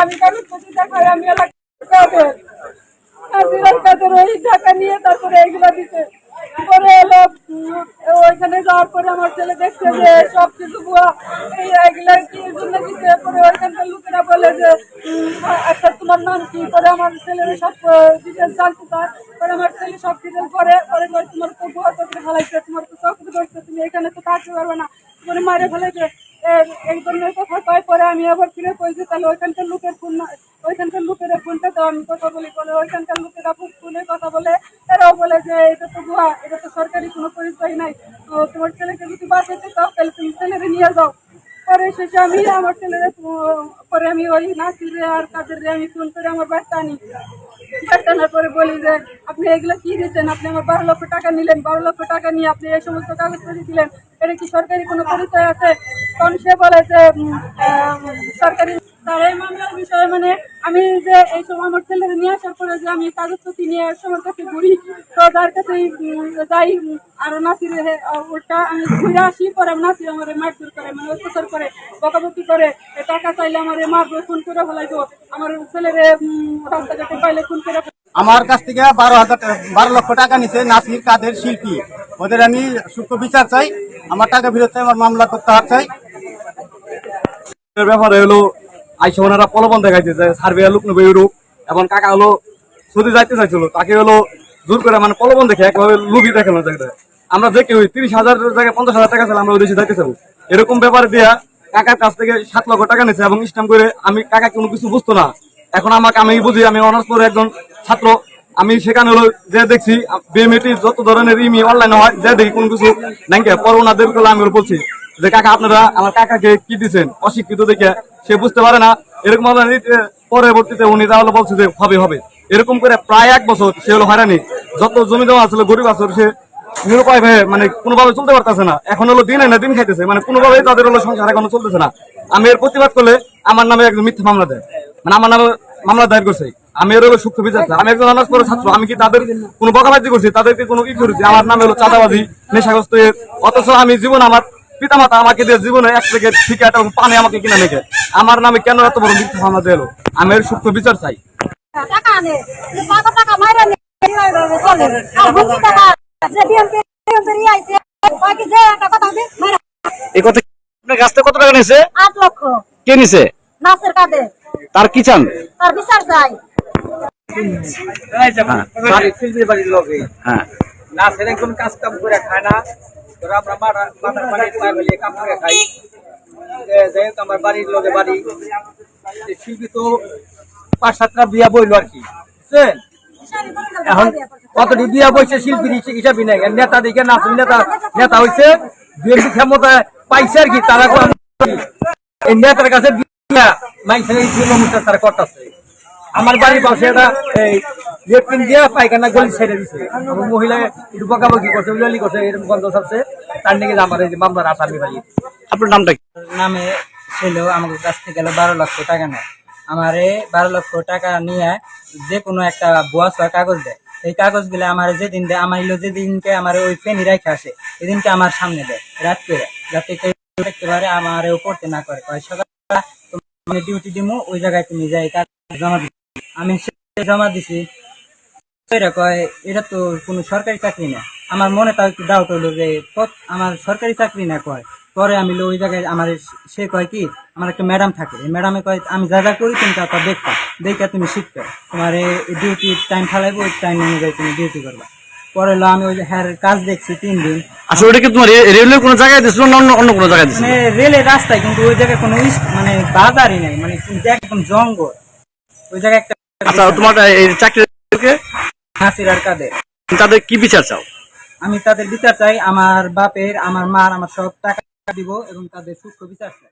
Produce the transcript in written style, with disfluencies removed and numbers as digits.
আমি কাগজপত্র দেখাই আমি টাকা নিয়ে তারপরে এগুলো দিছে। পরে এলো ওইখানে যাওয়ার পরে আমার ছেলে দেখছে যে সবকিছু এইগুলা কি জন্য দিছে। পরে ওইখানকার লোকেরা বলে যে আচ্ছা তোমার নাম কি? পরে আমার ছেলের সব ডিটেলস জানতে চায়। পরে আমার ছেলে সব ডিটেলস পরে তোমার তো ভুয়া চাকরি ফেলাইছে, তোমার তো চাকরি করছে, তুমি এখানে তো থাকতে পারবে না, তুমি মারে ফেলাইছে এই ধরনের কথা কয়। পরে আমি আবার ফিরে কইছি তাহলে ওইখানকার লোকের ফোনটা তো আমি কথা বলি। বলে ওইখানকার লোকেরা ফোনে কথা বলে, এরাও বলে যে এটা তো ভুয়া, এটা তো সরকারি কোনো পরিচয় নাই, তোমার ছেলেকে যদি বাঁচাইতে চাও তাহলে তুমি ছেলেরে নিয়ে যাও। পরে শেষে আমি আমার ছেলেরা পরে আমি ওই নাসিরে আর কাদের আমি ফোন করে আমার বাড়িতে আনি। বাড়িতে আনার পরে বলি যে আপনি এগুলো কি দিচ্ছেন? আপনি আমার 12 লক্ষ টাকা নিলেন, 12 লক্ষ টাকা নিয়ে আপনি এই সমস্ত কাগজপত্র দিলেন, এটা কি সরকারি কোনো পরিচয় আছে? তখন সে বলে যে সরকারি। স্যার এই মামলার বিষয়ে মানে আমি যে এই সময় আমার ছেলেরা নিয়ে আসার পরে যে আমি কাগজপত্র নিয়ে সময়ের কাছে ঘুরি, তো যার কাছে যাই আর নাসিরে ওটা আমি ঘুরে আসি। পরে নাসির আমার মারধর করে, মানে অত্যাচার করে, বকাবকি করে, টাকা চাইলে আমার মারবো, খুন করে ফেলাইবো, আমার ছেলেরে রাস্তাঘাটে পাইলে খুন করে। আমার কাছ থেকে 12 লক্ষ টাকা নিছে নাসির কাদের শিল্পী, ওদের আমি সূক্ষ্ম বিচার চাই, আমার টাকা ফেরত চাই, আমার মামলা করতে চাই। ব্যাপারে হলো আইসা ওনারা প্রলোভন দেখাইছে যে সার্ভে লোক নেবে ইউরোপ, এবং কাকা হলো সৌদি যাইতে চাইছিল, তাকে হলো জোর করে মানে প্রলোভন দেখে একভাবে লুবি দেখানো জায়গায় আমরা যে কেউ 30,000 জায়গায় 50,000 টাকা চাইলে আমরা ওই দেশে যাইতে চাবো, এরকম ব্যাপারে দিয়া কাকার কাছ থেকে 7 লক্ষ টাকা নিয়েছে এবং স্ট্যাম্প করে। আমি কাকা কোনো কিছু বুঝতো না, এখন আমি বুঝি, আমি অনার্স পরে একজন ছাত্র, আমি সেখানে হলো যে দেখছি বিএমএটি যত ধরনের ইমি অনলাইনে হয়, যে দেখি কোনো কিছু নাই। পরে ওনাদের আমি বলছি যে কাকা আপনারা আমার কাকাকে কি দিচ্ছেন, অশিক্ষিত দেখে সে বুঝতে পারে না, এরকম পরবর্তীতে উনি তাহলে বলছে যে হবে এরকম করে প্রায় 1 বছর সে হলো হয়রানি। যত জমি জমা আসলে গরিব আসলে সে নিরুপায় হয়ে মানে কোনোভাবে চলতে পারতেছে না, এখন হলো দিন না দিন খাইতেছে, মানে কোনোভাবেই তাদের হলো সংসার এখনো চলতেছে না। আমি এর প্রতিবাদ করলে আমার নামে একজন মিথ্যা মামলা দেয়, মানে আমার নামে মামলা দায়ের করছে। আমি এর হলো সূক্ষ্ম বিচার, আমি একজন অনার্স পড়া ছাত্র, আমি কি তাদের কোনো বকাবাজি করছি, তাদেরকে কোনো কি করেছি? আমার নামে হলো চাঁদাবাজি, নেশাগ্রস্ত, অথচ আমি জীবন আমার পিতামাতা আমাকে দিয়ে জীবনে 1 প্যাকেট সিগারেট এবং পানি আমাকে কিনা মেখে আমার নামে কেন এত বড় মিথ্যা মামলা দিল? আমি এর সূক্ষ্ম বিচার চাই। আপনার কাছ থেকে কত টাকা নিয়েছে? 8 লক্ষ। কে নিছে? নাসির কাদের। তার কি চান? তার বিচার চাই। হ্যাঁ, নাসির একদম কাজ কাম করে খায় না, ধরো আমরা মাথার পানি পাইলে কাম করে খাই, যাই হোক আমার বাড়ির লোকে বাড়ি শিল্পী তো 5-7টা বিয়া বইলো আর কি, বুঝছেন? এখন কতটি বিয়া বইছে শিল্পীর হিসাবই নাই, নেতা দিকে নাসির নেতা হয়েছে, বিএনপি ক্ষমতা পাইছে আর কি, তারা এই নেতার কাছে তারা করতেছে। আমার বাড়ির পাশে একটা লেট্রিন দিয়ে পায়খানা গলি ছেড়ে দিচ্ছে, মহিলা একটু বকাবকি করছে, উলালি করছে, এরকম গন্ধ ছাড়ছে, তার নাকি আমার এই মামলার আসামি ভাই। আপনার নামটা কি? নামে ছিল আমার কাছ থেকে গেল 12 লক্ষ টাকা নেয়। আমারে 12 লক্ষ টাকা নিয়ে যে কোনো একটা ভুয়া কাগজ দেয়, এই কাগজগুলো আমার যেদিন দেয়, আমার যেদিনকে আমার ওই ফেনি রেখে আসে এদিনকে আমার সামনে দেয় রাত করে, যাতে দেখতে পারে আমারও পড়তে না করে। সকালে তুমি ডিউটি দিমু, ওই জায়গায় তুমি যাই জমা দিচ্ছি। আমি জমা দিছি, কয় এটা তো কোনো সরকারি চাকরি না। আমার মনে তাও একটু ডাউট হইলো যে আমার সরকারি চাকরি না কয়। পরে আমি ওই জায়গায় আমার সে কয় কি আমার একটা ম্যাডাম থাকে, এই ম্যাডামে কয় আমি যা যা করি তুমি তা দেখবা, দেখে তুমি শিখবে, তোমার এই ডিউটি টাইম ফেলাইবো, ওই টাইম অনুযায়ী তুমি ডিউটি করবা। পরে আমি ওই হ্যাঁ কাজ দেখছি 3 দিন। আসলে ওটা কি তোমার রেলের কোনো জায়গায় দিছিল না অন্য কোনো জায়গায় দিছিল? মানে রেলের রাস্তায়, কিন্তু ওই জায়গায় কোনো মানে বাজারই নাই, মানে একদম জঙ্গল ওই জায়গায় একটা। আচ্ছা, তোমার এই চাকরি নাসির আর কাদের, তাদের কি বিচার চাও? আমি তাদের বিচার চাই, আমার বাপের, আমার মার, আমার সব টাকা দিব এবং তাদের সুস্থ বিচার চাই।